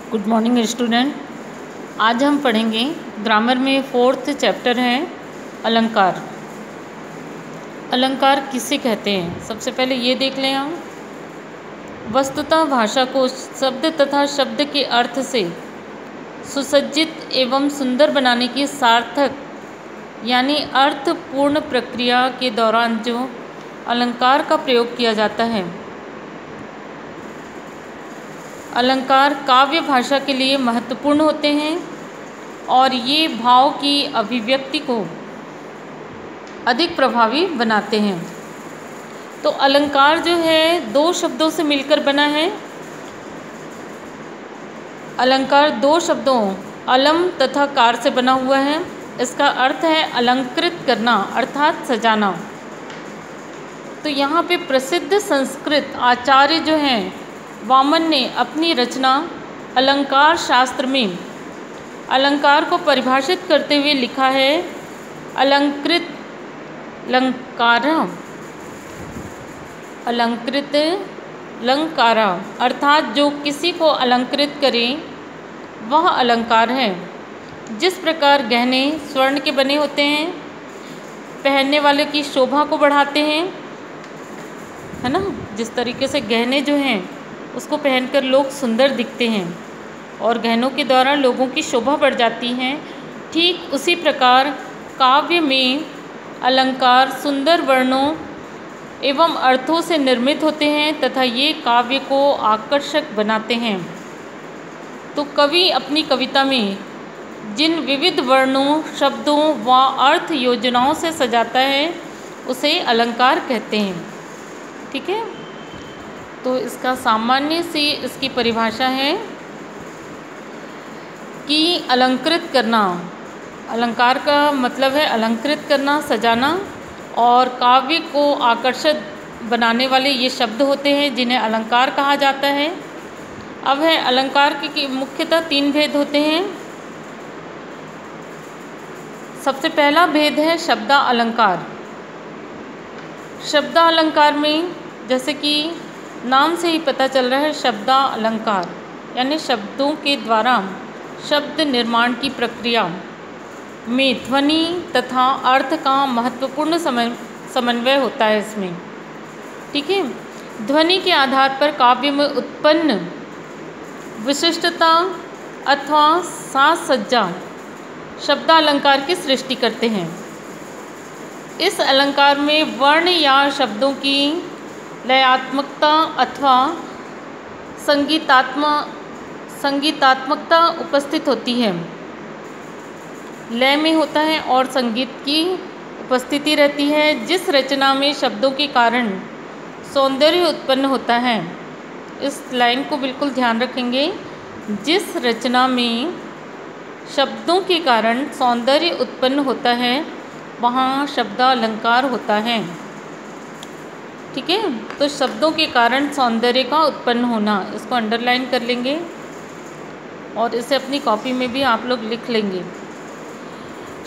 Good morning student. आज हम पढ़ेंगे ग्रामर में 4th चैप्टर है अलंकार। अलंकार किसे कहते हैं, सबसे पहले ये देख लें हम। वस्तुतः भाषा को शब्द तथा शब्द के अर्थ से सुसज्जित एवं सुंदर बनाने की सार्थक यानी अर्थपूर्ण प्रक्रिया के दौरान जो अलंकार का प्रयोग किया जाता है, अलंकार काव्य भाषा के लिए महत्वपूर्ण होते हैं और ये भाव की अभिव्यक्ति को अधिक प्रभावी बनाते हैं। तो अलंकार जो है दो शब्दों से मिलकर बना है। अलंकार दो शब्दों अलम तथा कार से बना हुआ है। इसका अर्थ है अलंकृत करना अर्थात सजाना। तो यहाँ पे प्रसिद्ध संस्कृत आचार्य जो हैं वामन ने अपनी रचना अलंकार शास्त्र में अलंकार को परिभाषित करते हुए लिखा है, अलंकृत अलंकारा अर्थात जो किसी को अलंकृत करे वह अलंकार है। जिस प्रकार गहने स्वर्ण के बने होते हैं, पहनने वाले की शोभा को बढ़ाते हैं, है ना। जिस तरीके से गहने जो हैं उसको पहनकर लोग सुंदर दिखते हैं और गहनों के द्वारा लोगों की शोभा बढ़ जाती है, ठीक उसी प्रकार काव्य में अलंकार सुंदर वर्णों एवं अर्थों से निर्मित होते हैं तथा ये काव्य को आकर्षक बनाते हैं। तो कवि अपनी कविता में जिन विविध वर्णों, शब्दों व अर्थ योजनाओं से सजाता है उसे अलंकार कहते हैं। ठीक है, तो इसका सामान्य सी इसकी परिभाषा है कि अलंकृत करना, अलंकार का मतलब है अलंकृत करना, सजाना, और काव्य को आकर्षक बनाने वाले ये शब्द होते हैं जिन्हें अलंकार कहा जाता है। अब है अलंकार के मुख्यतः 3 भेद होते हैं। सबसे पहला भेद है शब्दालंकार। शब्दालंकार में जैसे कि नाम से ही पता चल रहा है, शब्दालंकार यानी शब्दों के द्वारा शब्द निर्माण की प्रक्रिया में ध्वनि तथा अर्थ का महत्वपूर्ण समन्वय होता है इसमें। ठीक है, ध्वनि के आधार पर काव्य में उत्पन्न विशिष्टता अथवा साज सज्जा शब्दालंकार की सृष्टि करते हैं। इस अलंकार में वर्ण या शब्दों की लयात्मकता अथवा संगीतात्मकता उपस्थित होती है, लय में होता है और संगीत की उपस्थिति रहती है। जिस रचना में शब्दों के कारण सौंदर्य उत्पन्न होता है, इस लाइन को बिल्कुल ध्यान रखेंगे, जिस रचना में शब्दों के कारण सौंदर्य उत्पन्न होता है वहाँ शब्दालंकार होता है। ठीक है, तो शब्दों के कारण सौंदर्य का उत्पन्न होना, इसको अंडरलाइन कर लेंगे और इसे अपनी कॉपी में भी आप लोग लिख लेंगे।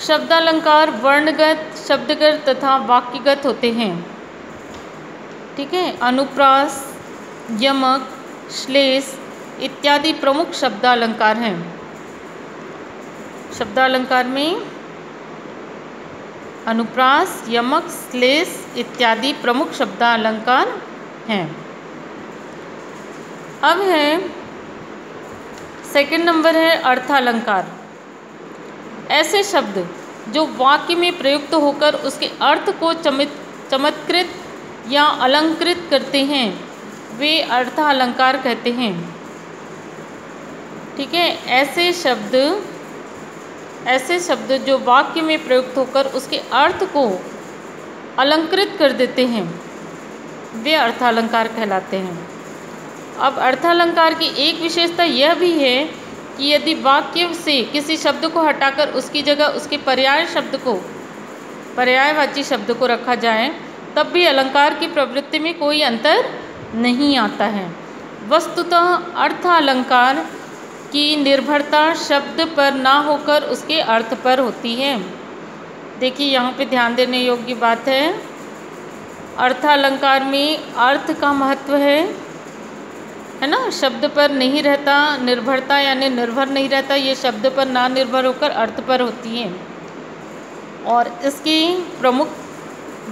शब्दालंकार वर्णगत, शब्दगत तथा वाक्यगत होते हैं। ठीक है, अनुप्रास, यमक, श्लेष इत्यादि प्रमुख शब्दालंकार हैं। शब्दालंकार में अनुप्रास, यमक, श्लेष इत्यादि प्रमुख शब्दालंकार हैं। अब है सेकंड नंबर है अर्थालंकार। ऐसे शब्द जो वाक्य में प्रयुक्त होकर उसके अर्थ को चमत्कृत या अलंकृत करते हैं वे अर्थालंकार कहते हैं। ठीक है, ऐसे शब्द जो वाक्य में प्रयुक्त होकर उसके अर्थ को अलंकृत कर देते हैं वे अर्थालंकार कहलाते हैं। अब अर्थालंकार की एक विशेषता यह भी है कि यदि वाक्य से किसी शब्द को हटाकर उसकी जगह उसके पर्यायवाची शब्द को रखा जाए तब भी अलंकार की प्रवृत्ति में कोई अंतर नहीं आता है। वस्तुतः अर्थालंकार की निर्भरता शब्द पर ना होकर उसके अर्थ पर होती है। देखिए यहाँ पे ध्यान देने योग्य बात है, अर्थालंकार में अर्थ का महत्व है है ना, शब्द पर नहीं रहता निर्भरता, यानी निर्भर नहीं रहता, ये शब्द पर ना निर्भर होकर अर्थ पर होती हैं। और इसकी प्रमुख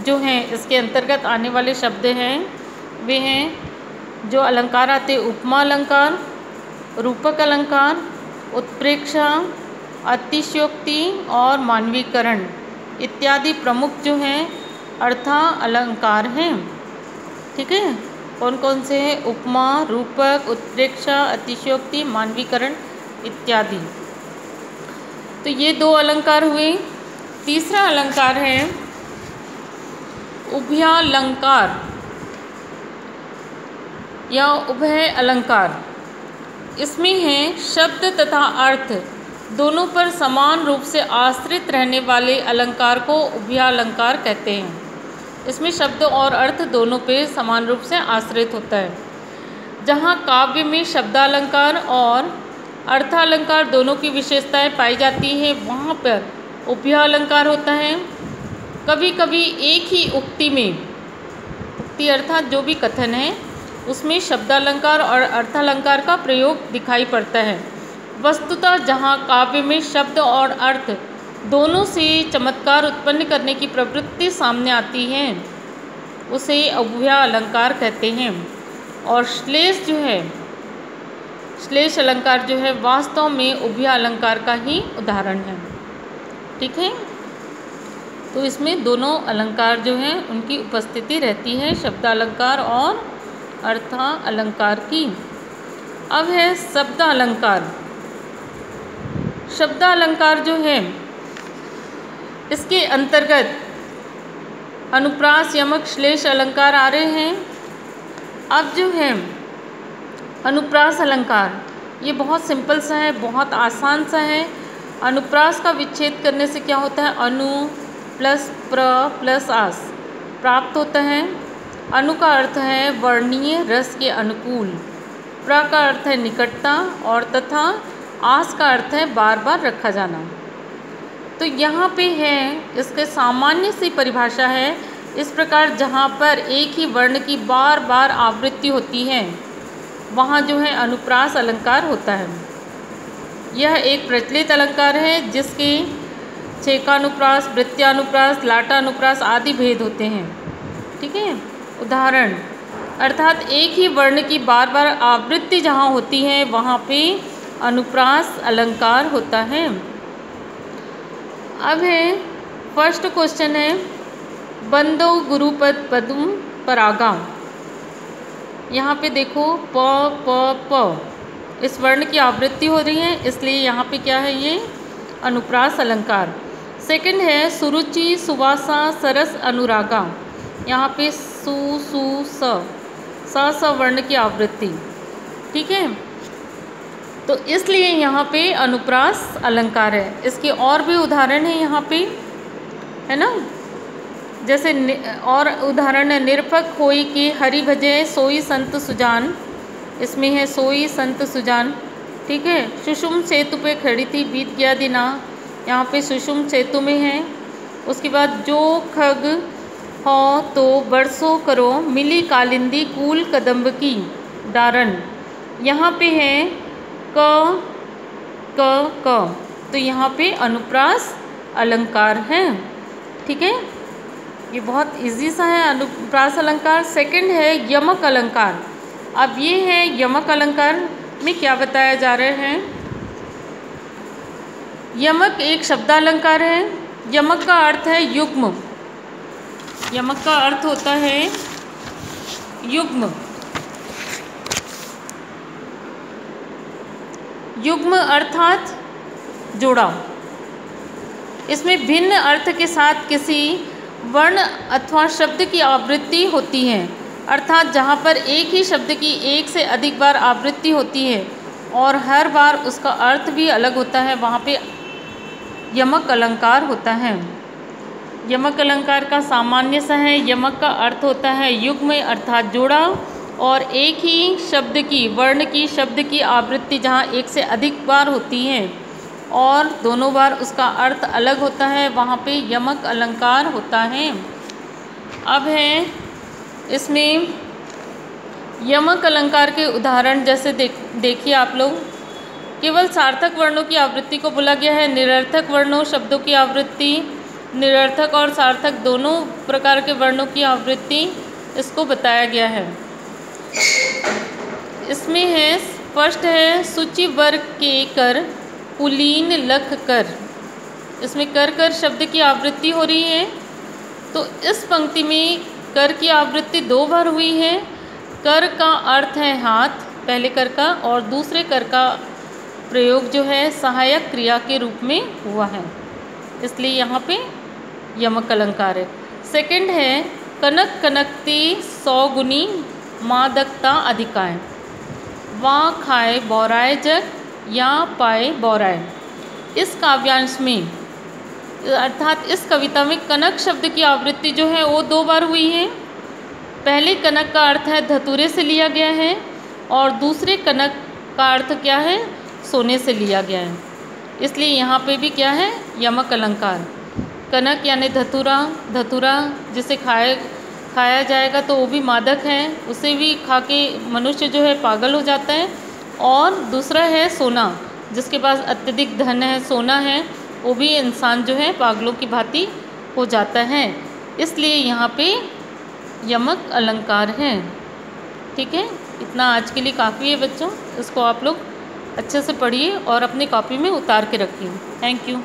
जो हैं इसके अंतर्गत आने वाले शब्द हैं वे हैं जो अलंकार आते, उपमा अलंकार, रूपक अलंकार, उत्प्रेक्षा, अतिशयोक्ति और मानवीकरण इत्यादि प्रमुख जो हैं अर्था अलंकार हैं। ठीक है, कौन कौन से हैं? उपमा, रूपक, उत्प्रेक्षा, अतिशयोक्ति, मानवीकरण इत्यादि। तो ये 2 अलंकार हुए। तीसरा अलंकार है उभयालंकार या उभय अलंकार। इसमें है शब्द तथा अर्थ दोनों पर समान रूप से आश्रित रहने वाले अलंकार को उभयालंकार कहते हैं। इसमें शब्द और अर्थ दोनों पे समान रूप से आश्रित होता है। जहाँ काव्य में शब्दालंकार और अर्थालंकार दोनों की विशेषताएं पाई जाती हैं वहाँ पर उभयालंकार होता है। कभी कभी एक ही उक्ति में, उक्ति अर्थात जो भी कथन है उसमें शब्दालंकार और अर्थालंकार का प्रयोग दिखाई पड़ता है। वस्तुतः जहाँ काव्य में शब्द और अर्थ दोनों से चमत्कार उत्पन्न करने की प्रवृत्ति सामने आती है उसे उभयालंकार कहते हैं। और श्लेष जो है, श्लेष अलंकार जो है वास्तव में उभयालंकार का ही उदाहरण है। ठीक है, तो इसमें दोनों अलंकार जो हैं उनकी उपस्थिति रहती है, शब्दालंकार और अर्था अलंकार की। अब है शब्दालंकार। शब्दालंकार जो है इसके अंतर्गत अनुप्रास, यमक, श्लेष अलंकार आ रहे हैं। अब जो है अनुप्रास अलंकार ये बहुत सिंपल सा है, बहुत आसान सा है। अनुप्रास का विच्छेद करने से क्या होता है? अनु प्लस प्र प्लस आस प्राप्त होता है। अनु का अर्थ है वर्णीय रस के अनुकूल, प्र का अर्थ है निकटता और तथा आस का अर्थ है बार बार रखा जाना। तो यहाँ पे है इसके सामान्य सी परिभाषा है इस प्रकार, जहाँ पर एक ही वर्ण की बार बार आवृत्ति होती है वहाँ जो है अनुप्रास अलंकार होता है। यह एक प्रचलित अलंकार है जिसके छेकानुप्रास, वृत्त्यानुप्रास, लाटानुप्रास आदि भेद होते हैं। ठीक है, उदाहरण अर्थात एक ही वर्ण की बार बार आवृत्ति जहाँ होती है वहाँ पे अनुप्रास अलंकार होता है। अब है फर्स्ट क्वेश्चन है बंदो गुरुपद पदुम परागा। यहाँ पे देखो प प प इस वर्ण की आवृत्ति हो रही है, इसलिए यहाँ पे क्या है? ये अनुप्रास अलंकार। सेकंड है सुरुचि सुवासा सरस अनुरागा। यहाँ पे सु सु स वर्ण की आवृत्ति। ठीक है, तो इसलिए यहाँ पे अनुप्रास अलंकार है। इसके और भी उदाहरण है यहाँ पे, है ना, जैसे और उदाहरण है निरपक होई कि हरि भजे सोई संत सुजान। इसमें है सोई संत सुजान। ठीक है, सुषुम सेतु पे खड़ी थी बीत गया दिना, यहाँ पे सुषुम सेतु में है। उसके बाद जो खग हो तो बरसों करो मिली कालिंदी कूल कदम्ब की डारन। यहाँ पे है क तो यहाँ पे अनुप्रास अलंकार है। ठीक है, ये बहुत इजी सा है अनुप्रास अलंकार। सेकंड है यमक अलंकार। अब ये है यमक अलंकार में क्या बताया जा रहा है? यमक एक शब्दालंकार है। यमक का अर्थ है युग्म। यमक का अर्थ होता है युग्म। युग्म अर्थात जोड़ा। इसमें भिन्न अर्थ के साथ किसी वर्ण अथवा शब्द की आवृत्ति होती है, अर्थात जहाँ पर एक ही शब्द की एक से अधिक बार आवृत्ति होती है और हर बार उसका अर्थ भी अलग होता है, वहाँ पे यमक अलंकार होता है। यमक अलंकार का सामान्य सा है, यमक का अर्थ होता है युग्म अर्थात जोड़ा, और एक ही शब्द की वर्ण की शब्द की आवृत्ति जहाँ एक से अधिक बार होती है और दोनों बार उसका अर्थ अलग होता है, वहाँ पे यमक अलंकार होता है। अब है इसमें यमक अलंकार के उदाहरण जैसे देखिए आप लोग, केवल सार्थक वर्णों की आवृत्ति को बोला गया है। निरर्थक वर्णों शब्दों की आवृत्ति, निरर्थक और सार्थक दोनों प्रकार के वर्णों की आवृत्ति इसको बताया गया है। इसमें है फर्स्ट है सूचि वर्ग के कर कुलीन लख कर। इसमें कर कर शब्द की आवृत्ति हो रही है। तो इस पंक्ति में कर की आवृत्ति 2 बार हुई है। कर का अर्थ है हाथ, पहले कर का, और दूसरे कर का प्रयोग जो है सहायक क्रिया के रूप में हुआ है, इसलिए यहाँ पे यमक अलंकार है। सेकंड है कनक कनकती 100 गुनी मादकता अधिकाय। वहाँ खाए बौराए जग या पाए बौराए। इस काव्यांश में अर्थात इस कविता में कनक शब्द की आवृत्ति जो है वो 2 बार हुई है। पहले कनक का अर्थ है धतूरे से लिया गया है और दूसरे कनक का अर्थ क्या है, सोने से लिया गया है, इसलिए यहाँ पे भी क्या है, यमक अलंकार। कनक यानी धतूरा, धतूरा जिसे खाया जाएगा तो वो भी मादक है, उसे भी खा के मनुष्य जो है पागल हो जाता है। और दूसरा है सोना, जिसके पास अत्यधिक धन है, सोना है, वो भी इंसान जो है पागलों की भांति हो जाता है, इसलिए यहाँ पे यमक अलंकार है। ठीक है, इतना आज के लिए काफ़ी है बच्चों, इसको आप लोग अच्छे से पढ़िए और अपनी कॉपी में उतार के रखिए। Thank you.